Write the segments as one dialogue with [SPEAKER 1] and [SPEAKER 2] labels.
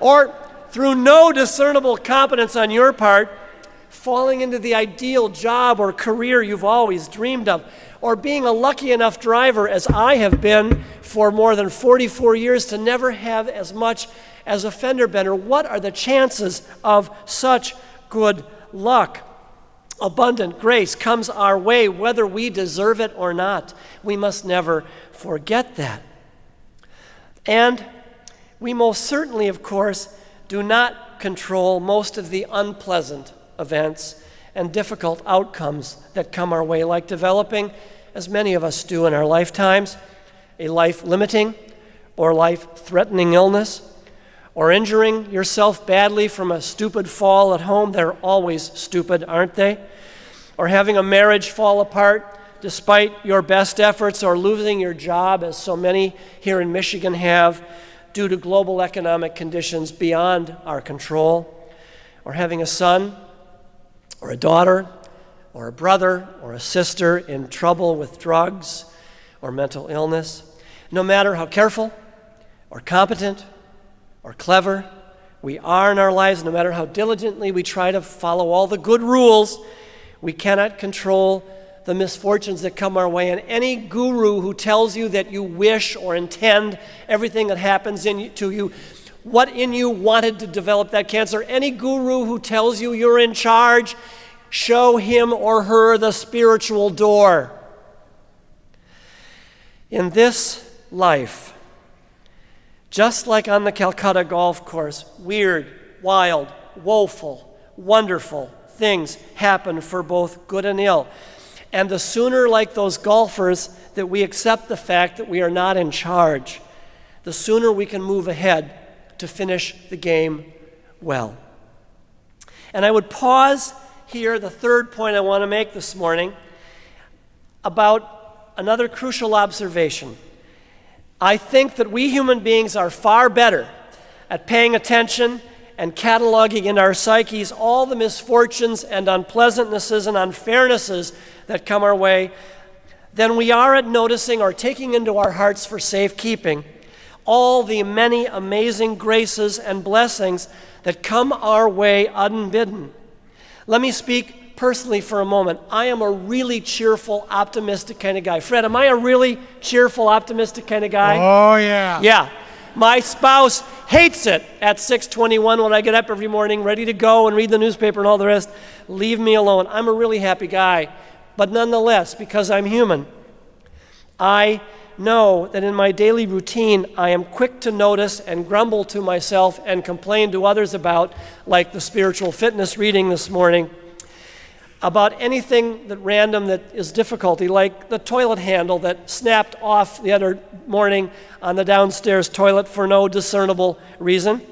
[SPEAKER 1] Or through no discernible competence on your part, falling into the ideal job or career you've always dreamed of, or being a lucky enough driver, as I have been for more than 44 years, to never have as much as a fender bender. What are the chances of such good luck? Abundant grace comes our way whether we deserve it or not. We must never forget that. And we most certainly, of course, do not control most of the unpleasant events and difficult outcomes that come our way, like developing, as many of us do in our lifetimes, a life-limiting or life-threatening illness, or injuring yourself badly from a stupid fall at home. They're always stupid, aren't they? Or having a marriage fall apart despite your best efforts, or losing your job, as so many here in Michigan have, due to global economic conditions beyond our control, or having a son or a daughter or a brother or a sister in trouble with drugs or mental illness. No matter how careful or competent or clever we are in our lives, no matter how diligently we try to follow all the good rules, we cannot control the misfortunes that come our way. And any guru who tells you that you wish or intend everything that happens to you, what in you wanted to develop that cancer, any guru who tells you you're in charge, show him or her the spiritual door. In this life, just like on the Calcutta golf course, weird, wild, woeful, wonderful things happen for both good and ill. And the sooner, like those golfers, that we accept the fact that we are not in charge, the sooner we can move ahead to finish the game well. And I would pause here, the third point I want to make this morning, about another crucial observation. I think that we human beings are far better at paying attention and cataloging in our psyches all the misfortunes and unpleasantnesses and unfairnesses that come our way than we are at noticing or taking into our hearts for safekeeping all the many amazing graces and blessings that come our way unbidden. Let me speak personally for a moment. I am a really cheerful, optimistic kind of guy. Fred, am I a really cheerful, optimistic kind of guy?
[SPEAKER 2] Oh, yeah.
[SPEAKER 1] Yeah. My spouse hates it at 6:21 when I get up every morning, ready to go and read the newspaper and all the rest. Leave me alone. I'm a really happy guy. But nonetheless, because I'm human, I know that in my daily routine, I am quick to notice and grumble to myself and complain to others about, like the spiritual fitness reading this morning, about anything that random that is difficulty, like the toilet handle that snapped off the other morning on the downstairs toilet for no discernible reason,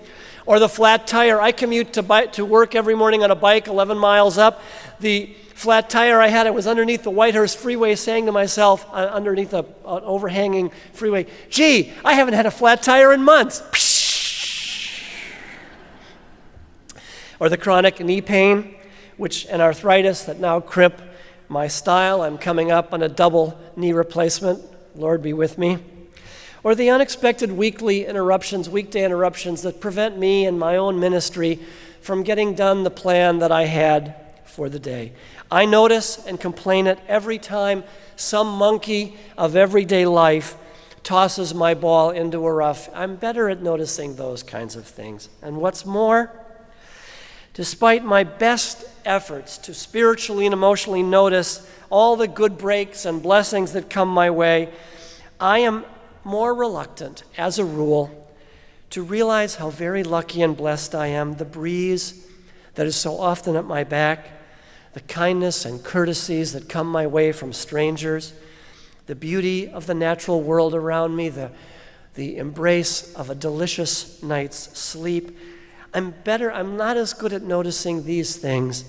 [SPEAKER 1] or the flat tire. I commute to work every morning on a bike 11 miles up. The flat tire I had, it was underneath the Whitehurst Freeway, saying to myself, underneath an overhanging freeway, gee, I haven't had a flat tire in months. Or the chronic knee pain, and arthritis that now crimp my style. I'm coming up on a double knee replacement. Lord be with me. Or the unexpected weekday interruptions that prevent me and my own ministry from getting done the plan that I had for the day. I notice and complain it every time some monkey of everyday life tosses my ball into a rough. I'm better at noticing those kinds of things. And what's more, despite my best efforts to spiritually and emotionally notice all the good breaks and blessings that come my way, I am more reluctant, as a rule, to realize how very lucky and blessed I am. The breeze that is so often at my back, the kindness and courtesies that come my way from strangers, the beauty of the natural world around me, the embrace of a delicious night's sleep. I'm not as good at noticing these things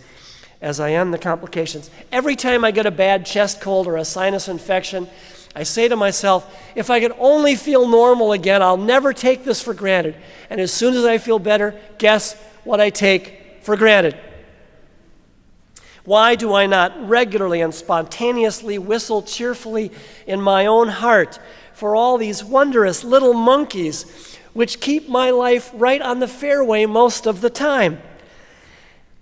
[SPEAKER 1] as I am the complications. Every time I get a bad chest cold or a sinus infection, I say to myself, if I could only feel normal again, I'll never take this for granted. And as soon as I feel better, guess what I take for granted? Why do I not regularly and spontaneously whistle cheerfully in my own heart for all these wondrous little monkeys which keep my life right on the fairway most of the time.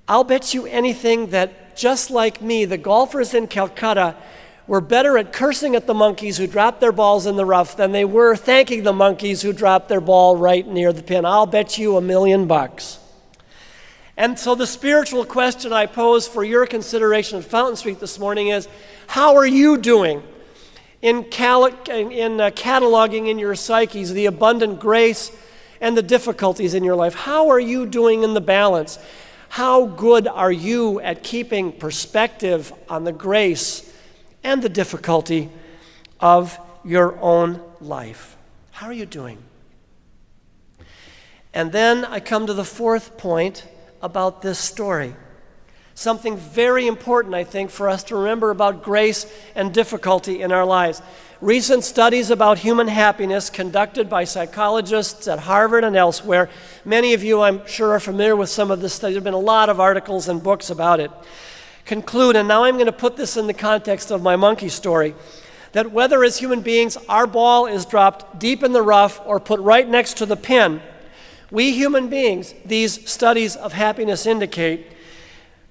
[SPEAKER 1] I'll bet you anything that, just like me, the golfers in Calcutta were better at cursing at the monkeys who dropped their balls in the rough than they were thanking the monkeys who dropped their ball right near the pin. I'll bet you $1 million. And so the spiritual question I pose for your consideration at Fountain Street this morning is, how are you doing in cataloging in your psyches the abundant grace and the difficulties in your life? How are you doing in the balance? How good are you at keeping perspective on the grace and the difficulty of your own life? How are you doing? And then I come to the fourth point about this story. Something very important, I think, for us to remember about grace and difficulty in our lives. Recent studies about human happiness conducted by psychologists at Harvard and elsewhere, many of you, I'm sure, are familiar with some of this study. There have been a lot of articles and books about it. Conclude, and now I'm going to put this in the context of my monkey story, that whether as human beings our ball is dropped deep in the rough or put right next to the pin, we human beings, these studies of happiness indicate,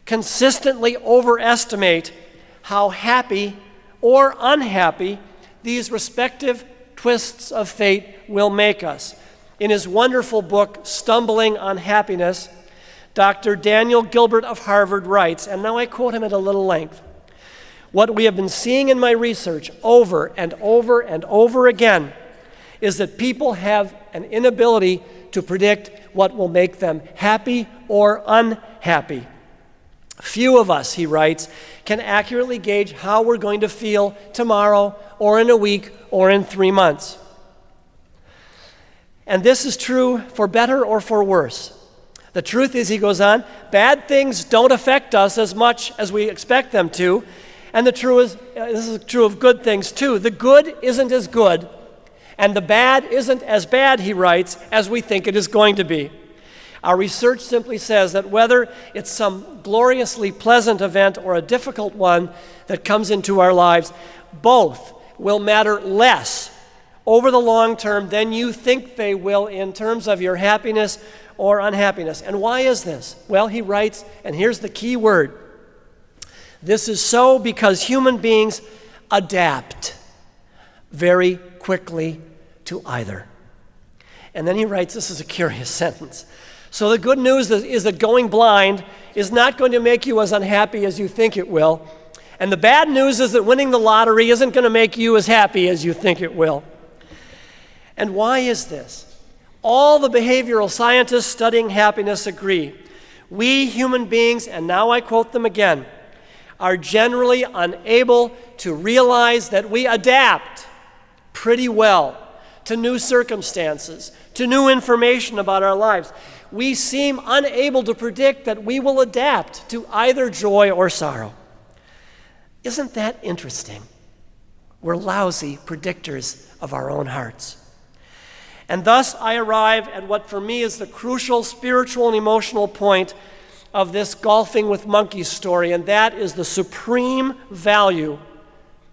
[SPEAKER 1] consistently overestimate how happy or unhappy these respective twists of fate will make us. In his wonderful book, Stumbling on Happiness, Dr. Daniel Gilbert of Harvard writes, and now I quote him at a little length, "What we have been seeing in my research over and over and over again is that people have an inability to predict what will make them happy or unhappy. Few of us," he writes, "can accurately gauge how we're going to feel tomorrow or in a week or in 3 months. And this is true for better or for worse. The truth is," he goes on, "bad things don't affect us as much as we expect them to. And this is true of good things too. The good isn't as good, and the bad isn't as bad," he writes, "as we think it is going to be. Our research simply says that whether it's some gloriously pleasant event or a difficult one that comes into our lives, both will matter less over the long term than you think they will in terms of your happiness or unhappiness." And why is this? Well, he writes, and here's the key word, "This is so because human beings adapt very quickly to either." And then he writes, this is a curious sentence, "So the good news is that going blind is not going to make you as unhappy as you think it will. And the bad news is that winning the lottery isn't going to make you as happy as you think it will." And why is this? All the behavioral scientists studying happiness agree. We human beings, and now I quote them again, are generally unable to realize that we adapt pretty well to new circumstances, to new information about our lives. We seem unable to predict that we will adapt to either joy or sorrow. Isn't that interesting? We're lousy predictors of our own hearts. And thus I arrive at what for me is the crucial spiritual and emotional point of this golfing with monkeys story, and that is the supreme value,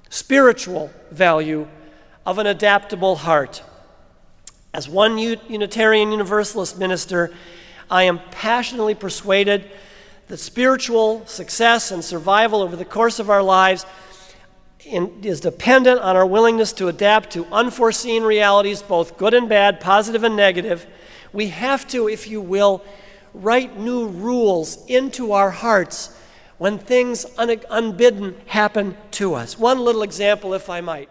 [SPEAKER 1] spiritual value, of an adaptable heart. As one Unitarian Universalist minister, I am passionately persuaded that spiritual success and survival over the course of our lives is dependent on our willingness to adapt to unforeseen realities, both good and bad, positive and negative. We have to, if you will, write new rules into our hearts when things unbidden happen to us. One little example, if I might.